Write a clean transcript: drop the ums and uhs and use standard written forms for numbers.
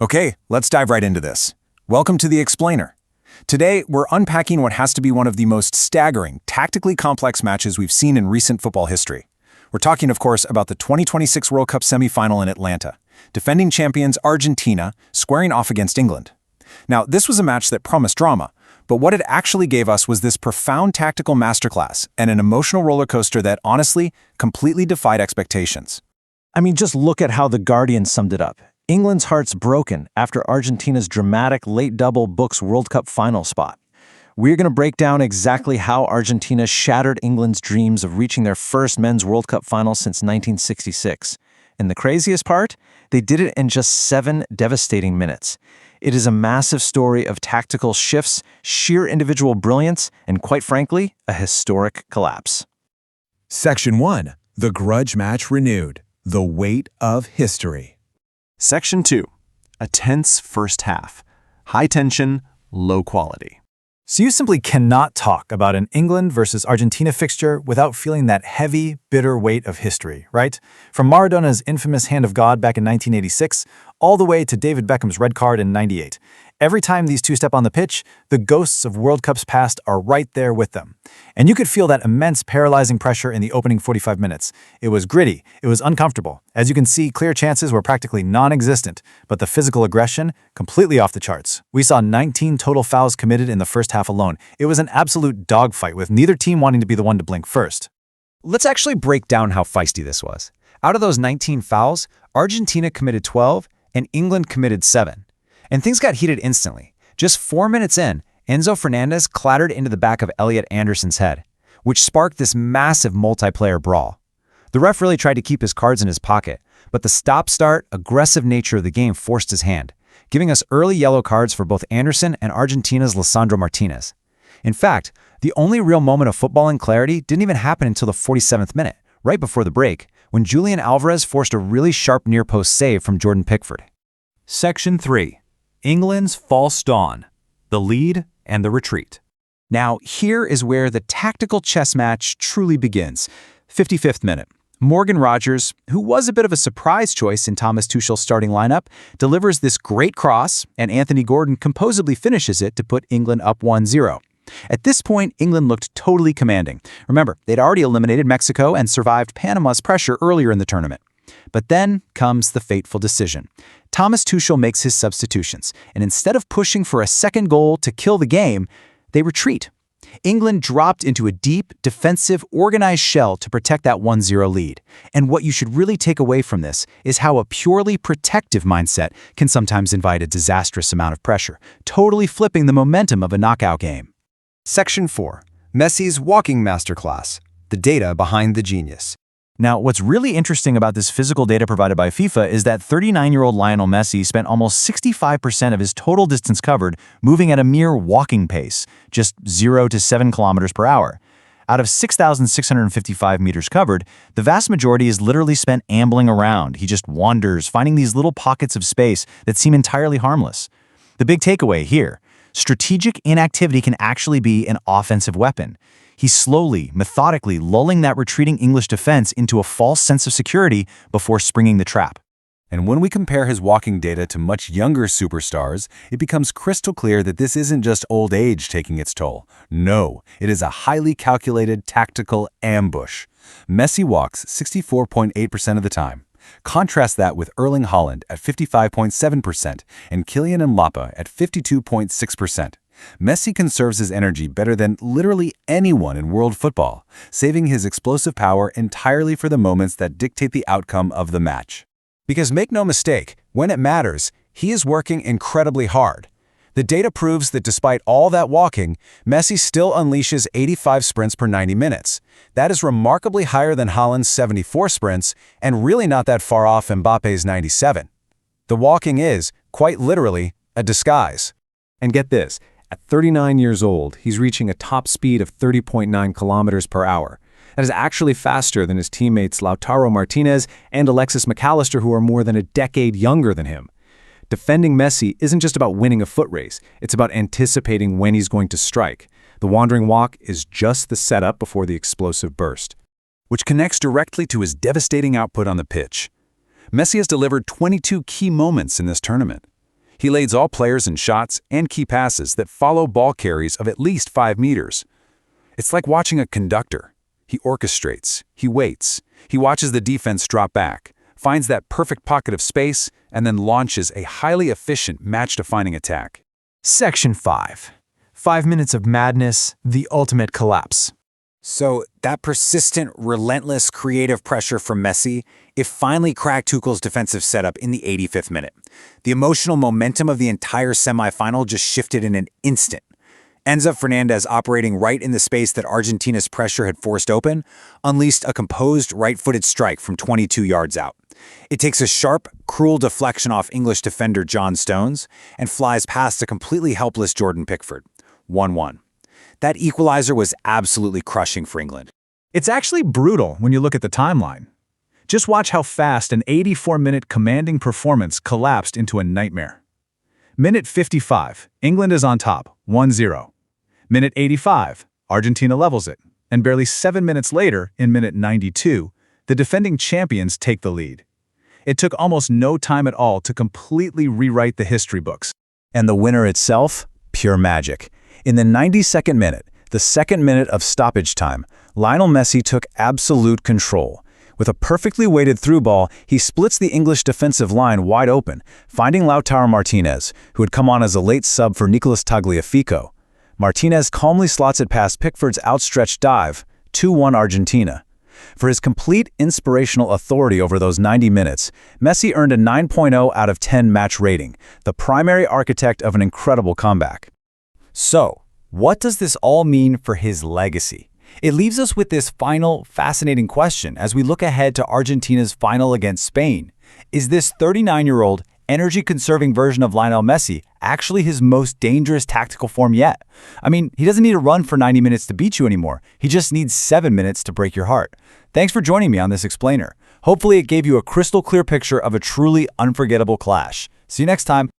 Okay, let's dive right into this. Welcome to The Explainer. Today, we're unpacking what has to be one of the most staggering, tactically complex matches we've seen in recent football history. We're talking, of course, about the 2026 World Cup semifinal in Atlanta, defending champions Argentina squaring off against England. Now, this was a match that promised drama, but what it actually gave us was this profound tactical masterclass and an emotional roller coaster that, honestly, completely defied expectations. Just look at how The Guardian summed it up. England's heart's broken after Argentina's dramatic late double books World Cup final spot. We're going to break down exactly how Argentina shattered England's dreams of reaching their first men's World Cup final since 1966. And the craziest part? They did it in just 7 devastating minutes. It is a massive story of tactical shifts, sheer individual brilliance, and quite frankly, a historic collapse. Section 1. The Grudge Match Renewed. The Weight of History. Section 2. A tense first half. High tension, low quality. So you simply cannot talk about an England versus Argentina fixture without feeling that heavy, bitter weight of history, right? From Maradona's infamous Hand of God back in 1986, all the way to David Beckham's red card in '98. Every time these two step on the pitch, the ghosts of World Cups past are right there with them. And you could feel that immense paralyzing pressure in the opening 45 minutes. It was gritty, it was uncomfortable. As you can see, clear chances were practically non-existent, but the physical aggression, completely off the charts. We saw 19 total fouls committed in the first half alone. It was an absolute dogfight, with neither team wanting to be the one to blink first. Let's actually break down how feisty this was. Out of those 19 fouls, Argentina committed 12 and England committed 7. And things got heated instantly. Just 4 minutes in, Enzo Fernandez clattered into the back of Elliot Anderson's head, which sparked this massive multiplayer brawl. The ref really tried to keep his cards in his pocket, but the stop-start, aggressive nature of the game forced his hand, giving us early yellow cards for both Anderson and Argentina's Lisandro Martinez. In fact, the only real moment of footballing clarity didn't even happen until the 47th minute, right before the break, when Julian Alvarez forced a really sharp near-post save from Jordan Pickford. Section 3. England's false dawn, the lead and the retreat. Now, here is where the tactical chess match truly begins. 55th minute. Morgan Rogers, who was a bit of a surprise choice in Thomas Tuchel's starting lineup, delivers this great cross, and Anthony Gordon composedly finishes it to put England up 1-0. At this point, England looked totally commanding. Remember, they'd already eliminated Mexico and survived Panama's pressure earlier in the tournament. But then comes the fateful decision. Thomas Tuchel makes his substitutions, and instead of pushing for a second goal to kill the game, they retreat. England dropped into a deep, defensive, organized shell to protect that 1-0 lead. And what you should really take away from this is how a purely protective mindset can sometimes invite a disastrous amount of pressure, totally flipping the momentum of a knockout game. Section 4. Messi's walking masterclass. The data behind the genius. Now, what's really interesting about this physical data provided by FIFA is that 39-year-old Lionel Messi spent almost 65% of his total distance covered moving at a mere walking pace, just 0 to 7 kilometers per hour. Out of 6,655 meters covered, the vast majority is literally spent ambling around. He just wanders, finding these little pockets of space that seem entirely harmless. The big takeaway here: strategic inactivity can actually be an offensive weapon. He's slowly, methodically lulling that retreating English defense into a false sense of security before springing the trap. And when we compare his walking data to much younger superstars, it becomes crystal clear that this isn't just old age taking its toll. No, it is a highly calculated tactical ambush. Messi walks 64.8% of the time. Contrast that with Erling Haaland at 55.7% and Kylian Mbappe at 52.6%. Messi conserves his energy better than literally anyone in world football, saving his explosive power entirely for the moments that dictate the outcome of the match. Because make no mistake, when it matters, he is working incredibly hard. The data proves that despite all that walking, Messi still unleashes 85 sprints per 90 minutes. That is remarkably higher than Haaland's 74 sprints, and really not that far off Mbappe's 97. The walking is, quite literally, a disguise. And get this, at 39 years old, he's reaching a top speed of 30.9 kilometers per hour. That is actually faster than his teammates Lautaro Martinez and Alexis McAllister, who are more than a decade younger than him. Defending Messi isn't just about winning a foot race, it's about anticipating when he's going to strike. The wandering walk is just the setup before the explosive burst, which connects directly to his devastating output on the pitch. Messi has delivered 22 key moments in this tournament. He leads all players in shots and key passes that follow ball carries of at least 5 meters. It's like watching a conductor. He orchestrates, he waits, he watches the defense drop back, finds that perfect pocket of space, and then launches a highly efficient, match-defining attack. Section 5. 5 minutes of madness, the ultimate collapse. So that persistent, relentless, creative pressure from Messi, it finally cracked Tuchel's defensive setup in the 85th minute. The emotional momentum of the entire semifinal just shifted in an instant. Enzo Fernandez, operating right in the space that Argentina's pressure had forced open, unleashed a composed right-footed strike from 22 yards out. It takes a sharp, cruel deflection off English defender John Stones and flies past a completely helpless Jordan Pickford. 1-1. That equalizer was absolutely crushing for England. It's actually brutal when you look at the timeline. Just watch how fast an 84-minute commanding performance collapsed into a nightmare. Minute 55, England is on top, 1-0. Minute 85, Argentina levels it. And barely 7 minutes later, in minute 92, the defending champions take the lead. It took almost no time at all to completely rewrite the history books. And the winner itself? Pure magic. In the 92nd minute, the second minute of stoppage time, Lionel Messi took absolute control. With a perfectly weighted through ball, he splits the English defensive line wide open, finding Lautaro Martinez, who had come on as a late sub for Nicolas Tagliafico. Martinez calmly slots it past Pickford's outstretched dive, 2-1 Argentina. For his complete inspirational authority over those 90 minutes, Messi earned a 9.0 out of 10 match rating, the primary architect of an incredible comeback. So, what does this all mean for his legacy? It leaves us with this final, fascinating question as we look ahead to Argentina's final against Spain. Is this 39-year-old, energy-conserving version of Lionel Messi actually his most dangerous tactical form yet? I mean, he doesn't need to run for 90 minutes to beat you anymore. He just needs 7 minutes to break your heart. Thanks for joining me on this explainer. Hopefully it gave you a crystal clear picture of a truly unforgettable clash. See you next time.